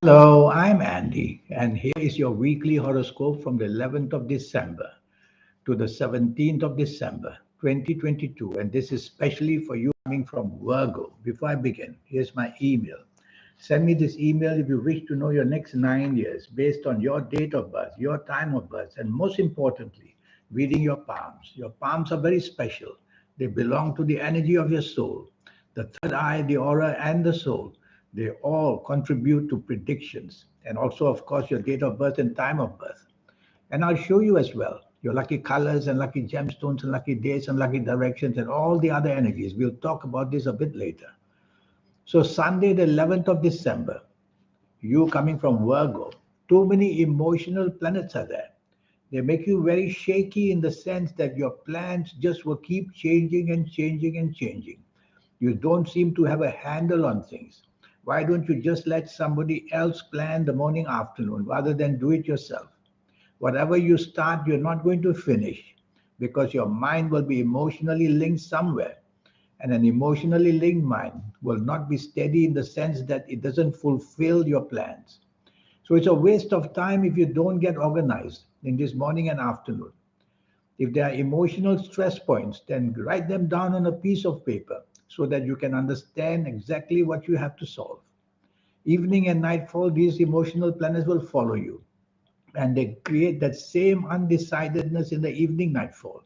Hello, I'm Andy, and here is your weekly horoscope from the 11th of December to the 17th of December, 2022. And this is specially for you coming from Virgo. Before I begin, here's my email. Send me this email if you wish to know your next 9 years based on your date of birth, your time of birth, and most importantly, reading your palms. Your palms are very special. They belong to the energy of your soul. The third eye, the aura, and the soul, they all contribute to predictions. And also, of course, your date of birth and time of birth. And I'll show you as well your lucky colors and lucky gemstones and lucky dates and lucky directions and all the other energies. We'll talk about this a bit later. So, Sunday, the 11th of December, you coming from Virgo, too many emotional planets are there. They make you very shaky in the sense that your plans just will keep changing and changing and changing. You don't seem to have a handle on things. Why don't you just let somebody else plan the morning afternoon rather than do it yourself? Whatever you start, you're not going to finish because your mind will be emotionally linked somewhere. And an emotionally linked mind will not be steady in the sense that it doesn't fulfill your plans. So it's a waste of time if you don't get organized in this morning and afternoon. If there are emotional stress points, then write them down on a piece of paper so that you can understand exactly what you have to solve. Evening and nightfall, these emotional planets will follow you and they create that same undecidedness in the evening nightfall.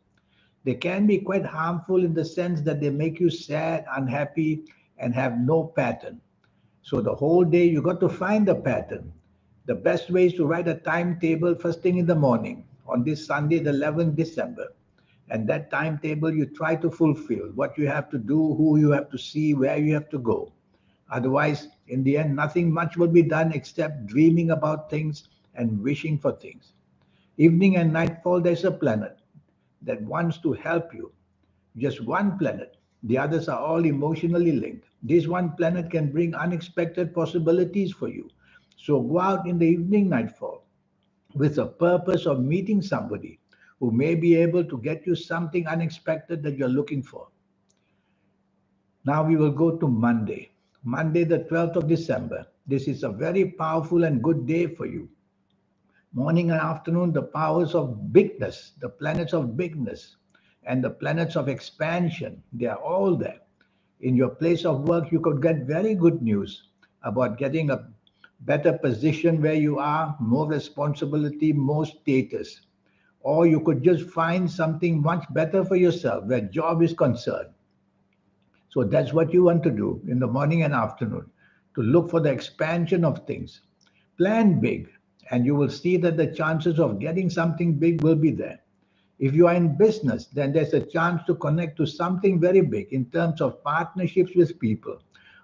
They can be quite harmful in the sense that they make you sad, unhappy, and have no pattern. So the whole day you got to find the pattern. The best way is to write a timetable first thing in the morning on this Sunday, the 11th December. And that timetable you try to fulfill what you have to do, who you have to see, where you have to go. Otherwise, in the end, nothing much will be done except dreaming about things and wishing for things. Evening and nightfall, there's a planet that wants to help you. Just one planet. The others are all emotionally linked. This one planet can bring unexpected possibilities for you. So go out in the evening nightfall with the purpose of meeting somebody who may be able to get you something unexpected that you're looking for. Now we will go to Monday. Monday, the 12th of December. This is a very powerful and good day for you. Morning and afternoon, the powers of bigness, the planets of bigness, and the planets of expansion, they are all there. In your place of work, you could get very good news about getting a better position where you are, more responsibility, more status. Or you could just find something much better for yourself where job is concerned. So that's what you want to do in the morning and afternoon to look for the expansion of things. Plan big, and you will see that the chances of getting something big will be there. If you are in business, then there's a chance to connect to something very big in terms of partnerships with people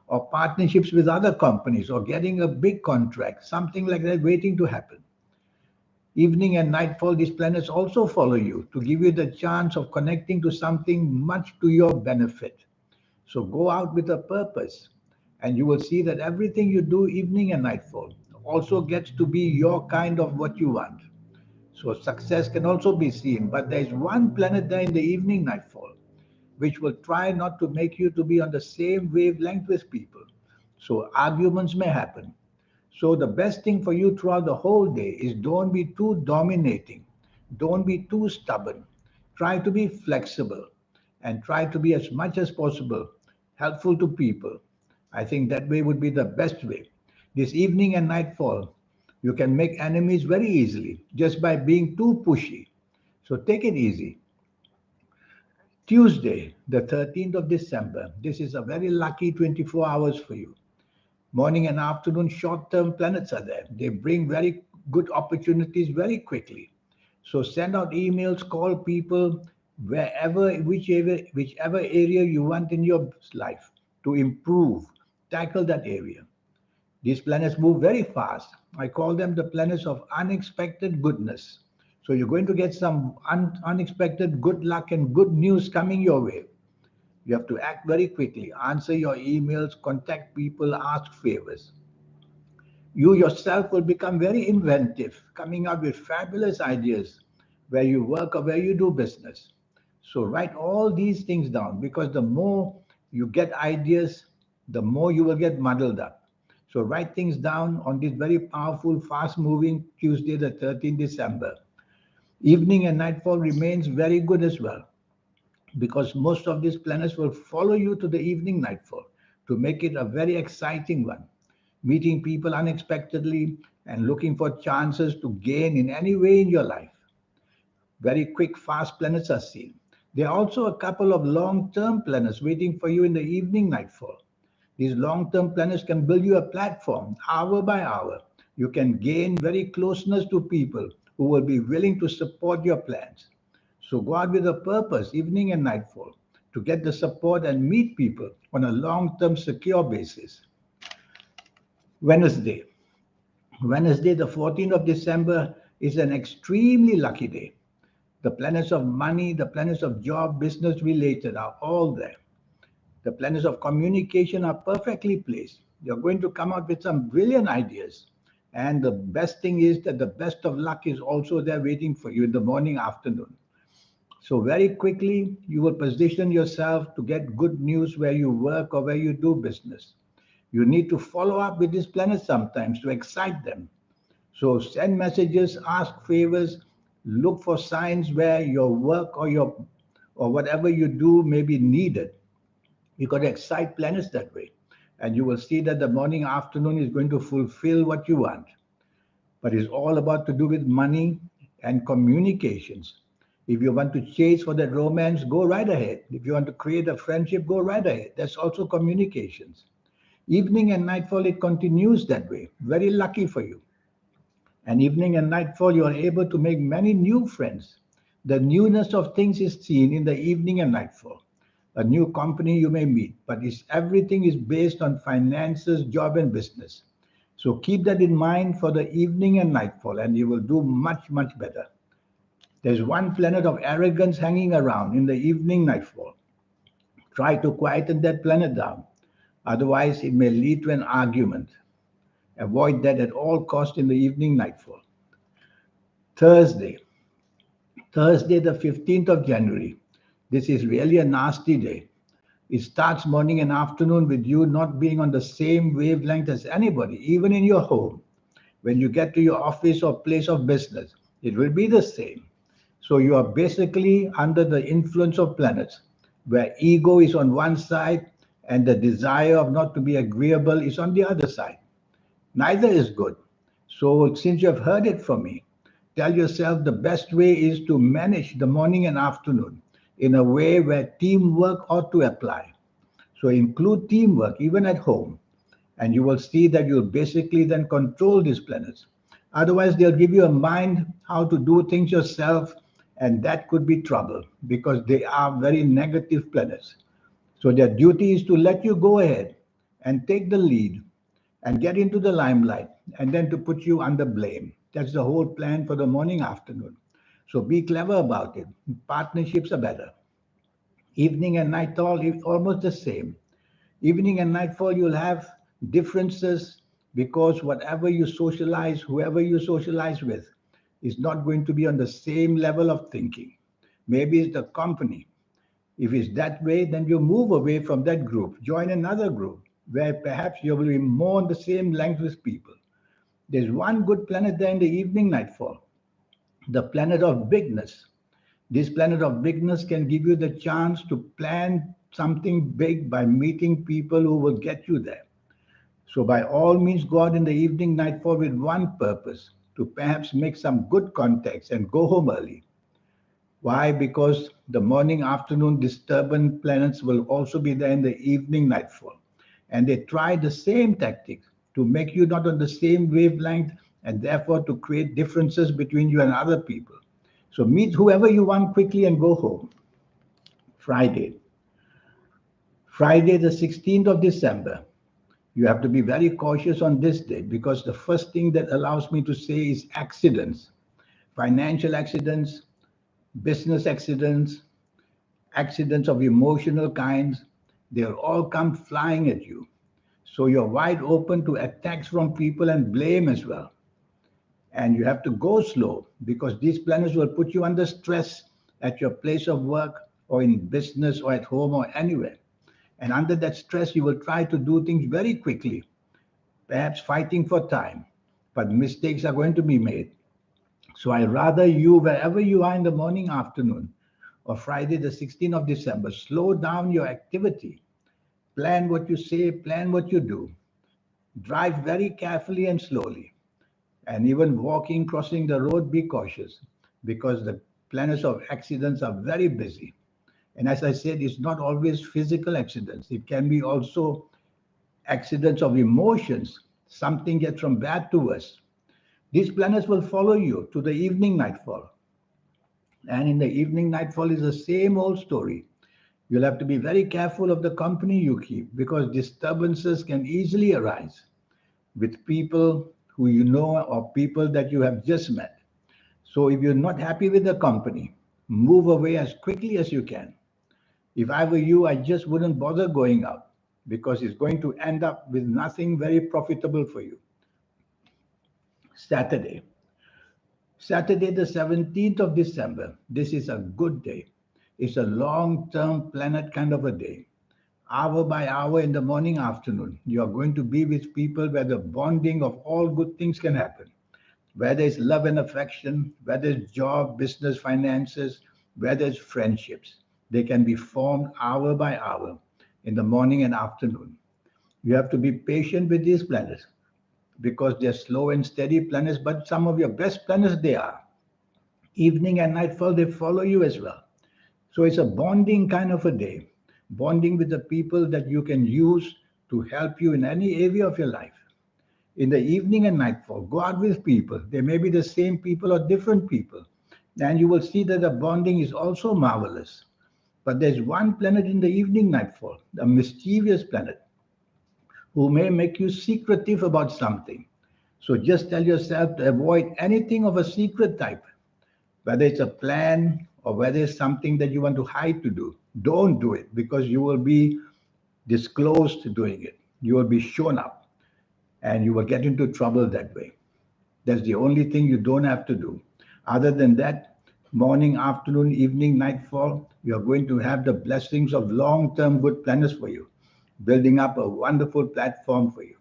or partnerships with other companies or getting a big contract, something like that waiting to happen. Evening and nightfall, these planets also follow you to give you the chance of connecting to something much to your benefit. So go out with a purpose, and you will see that everything you do, evening and nightfall, also gets to be your kind of what you want. So success can also be seen, but there is one planet there in the evening nightfall, which will try not to make you to be on the same wavelength with people. So arguments may happen. So the best thing for you throughout the whole day is don't be too dominating. Don't be too stubborn. Try to be flexible and try to be as much as possible helpful to people. I think that way would be the best way. This evening and nightfall, you can make enemies very easily just by being too pushy. So take it easy. Tuesday, the 13th of December. This is a very lucky 24 hours for you. Morning and afternoon short term planets are there. They bring very good opportunities very quickly. So send out emails, call people whichever area you want in your life to improve, tackle that area. These planets move very fast. I call them the planets of unexpected goodness. So you're going to get some unexpected good luck and good news coming your way. You have to act very quickly, answer your emails, contact people, ask favors. You yourself will become very inventive, coming up with fabulous ideas where you work or where you do business. So write all these things down because the more you get ideas, the more you will get muddled up. So write things down on this very powerful, fast-moving Tuesday, the 13th December. Evening and nightfall remains very good as well, because most of these planets will follow you to the evening nightfall to make it a very exciting one. Meeting people unexpectedly and looking for chances to gain in any way in your life. Very quick, fast planets are seen. There are also a couple of long term planets waiting for you in the evening nightfall. These long term planets can build you a platform hour by hour. You can gain very closeness to people who will be willing to support your plans. So go out with a purpose, evening and nightfall, to get the support and meet people on a long term secure basis. Wednesday. Wednesday, the 14th of December, is an extremely lucky day. The planets of money, the planets of job, business related are all there. The planets of communication are perfectly placed. You're going to come out with some brilliant ideas. And the best thing is that the best of luck is also there waiting for you in the morning, afternoon. So, very quickly, you will position yourself to get good news where you work or where you do business. You need to follow up with these planets sometimes to excite them. So send messages, ask favors, look for signs where your work or whatever you do may be needed. You got to excite planets that way. And you will see that the morning afternoon is going to fulfill what you want. But it's all about to do with money and communications. If you want to chase for that romance, go right ahead. If you want to create a friendship, go right ahead. That's also communications. Evening and nightfall, it continues that way. Very lucky for you. And evening and nightfall, you are able to make many new friends. The newness of things is seen in the evening and nightfall. A new company you may meet, but everything is based on finances, job, and business. So keep that in mind for the evening and nightfall, and you will do much, much better. There's one planet of arrogance hanging around in the evening nightfall. Try to quieten that planet down. Otherwise, it may lead to an argument. Avoid that at all cost in the evening nightfall. Thursday. Thursday, the 15th of January. This is really a nasty day. It starts morning and afternoon with you not being on the same wavelength as anybody, even in your home. When you get to your office or place of business, it will be the same. So you are basically under the influence of planets, where ego is on one side and the desire of not to be agreeable is on the other side. Neither is good. So, since you have heard it from me, tell yourself the best way is to manage the morning and afternoon in a way where teamwork ought to apply. So, include teamwork even at home, and you will see that you'll basically then control these planets. Otherwise, they'll give you a mind how to do things yourself, and that could be trouble because they are very negative planets. So, their duty is to let you go ahead and take the lead and get into the limelight and then to put you under blame. That's the whole plan for the morning afternoon. So be clever about it. Partnerships are better. Evening and nightfall is almost the same. Evening and nightfall, you'll have differences because whatever you socialize, whoever you socialize with, is not going to be on the same level of thinking. Maybe it's the company. If it's that way, then you move away from that group, join another group where perhaps you will be more on the same length with people. There's one good planet there in the evening nightfall, the planet of bigness. This planet of bigness can give you the chance to plan something big by meeting people who will get you there. So, by all means, go out in the evening nightfall with one purpose to perhaps make some good contacts and go home early. Why? Because the morning, afternoon disturbance planets will also be there in the evening nightfall. And they try the same tactics to make you not on the same wavelength and therefore to create differences between you and other people. So meet whoever you want quickly and go home. Friday. Friday, the 16th of December. You have to be very cautious on this day because the first thing that allows me to say is accidents, financial accidents, business accidents, accidents of emotional kinds, they'll all come flying at you. So you're wide open to attacks from people and blame as well. And you have to go slow because these planets will put you under stress at your place of work or in business or at home or anywhere. And under that stress, you will try to do things very quickly. perhaps fighting for time, but mistakes are going to be made. So I rather you, wherever you are in the morning, afternoon, or Friday, the 16th of December, slow down your activity. Plan what you say, plan what you do. Drive very carefully and slowly. And even walking, crossing the road, be cautious because the planets of accidents are very busy. And as I said, it's not always physical accidents, it can be also accidents of emotions. Something gets from bad to worse. These planets will follow you to the evening nightfall. And in the evening nightfall is the same old story. You'll have to be very careful of the company you keep because disturbances can easily arise with people who you know or people that you have just met. So if you're not happy with the company, move away as quickly as you can. If I were you, I just wouldn't bother going out because it's going to end up with nothing very profitable for you. Saturday. Saturday, the 17th of December. This is a good day. It's a long term planet kind of a day. Hour by hour in the morning, afternoon, you are going to be with people where the bonding of all good things can happen. Whether it's love and affection, whether it's job, business, finances, whether it's friendships, they can be formed hour by hour in the morning and afternoon. You have to be patient with these planets because they're slow and steady planets, but some of your best planets they are. Evening and nightfall, they follow you as well. So it's a bonding kind of a day, bonding with the people that you can use to help you in any area of your life. In the evening and nightfall, go out with people. They may be the same people or different people. And you will see that the bonding is also marvelous. But there's one planet in the evening nightfall, a mischievous planet, who may make you secretive about something. So just tell yourself to avoid anything of a secret type, whether it's a plan or whether it's something that you want to hide to do. Don't do it because you will be disclosed doing it. You will be shown up and you will get into trouble that way. That's the only thing you don't have to do. Other than that, morning, afternoon, evening, nightfall, you're going to have the blessings of long term good planets for you, building up a wonderful platform for you.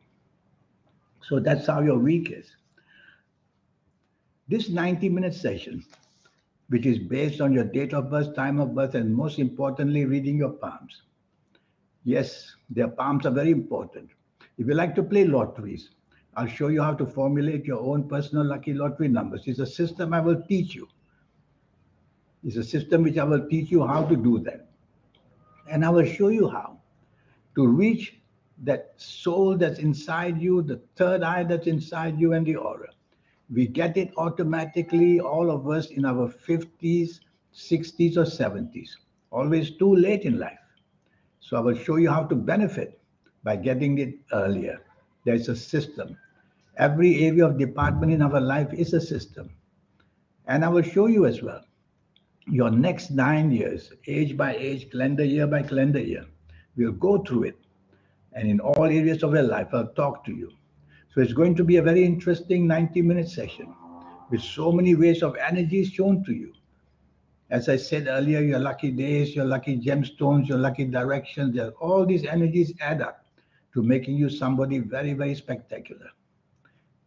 So that's how your week is. This 90-minute session, which is based on your date of birth, time of birth, and most importantly, reading your palms. Yes, their palms are very important. If you like to play lotteries, I'll show you how to formulate your own personal lucky lottery numbers. It's a system I will teach you. It's a system which I will teach you how to do that. And I will show you how to reach that soul that's inside you, the third eye that's inside you, and the aura. We get it automatically, all of us in our 50s, 60s, or 70s. Always too late in life. So I will show you how to benefit by getting it earlier. There's a system. Every area of department in our life is a system. And I will show you as well your next 9 years, age by age, calendar year by calendar year. We'll go through it. And in all areas of your life, I'll talk to you. So it's going to be a very interesting 90-minute session with so many ways of energy shown to you. As I said earlier, your lucky days, your lucky gemstones, your lucky directions, all these energies add up to making you somebody very, very spectacular.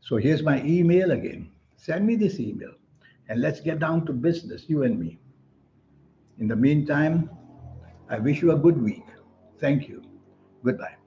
So here's my email again. Send me this email and let's get down to business, you and me. In the meantime, I wish you a good week. Thank you. Goodbye.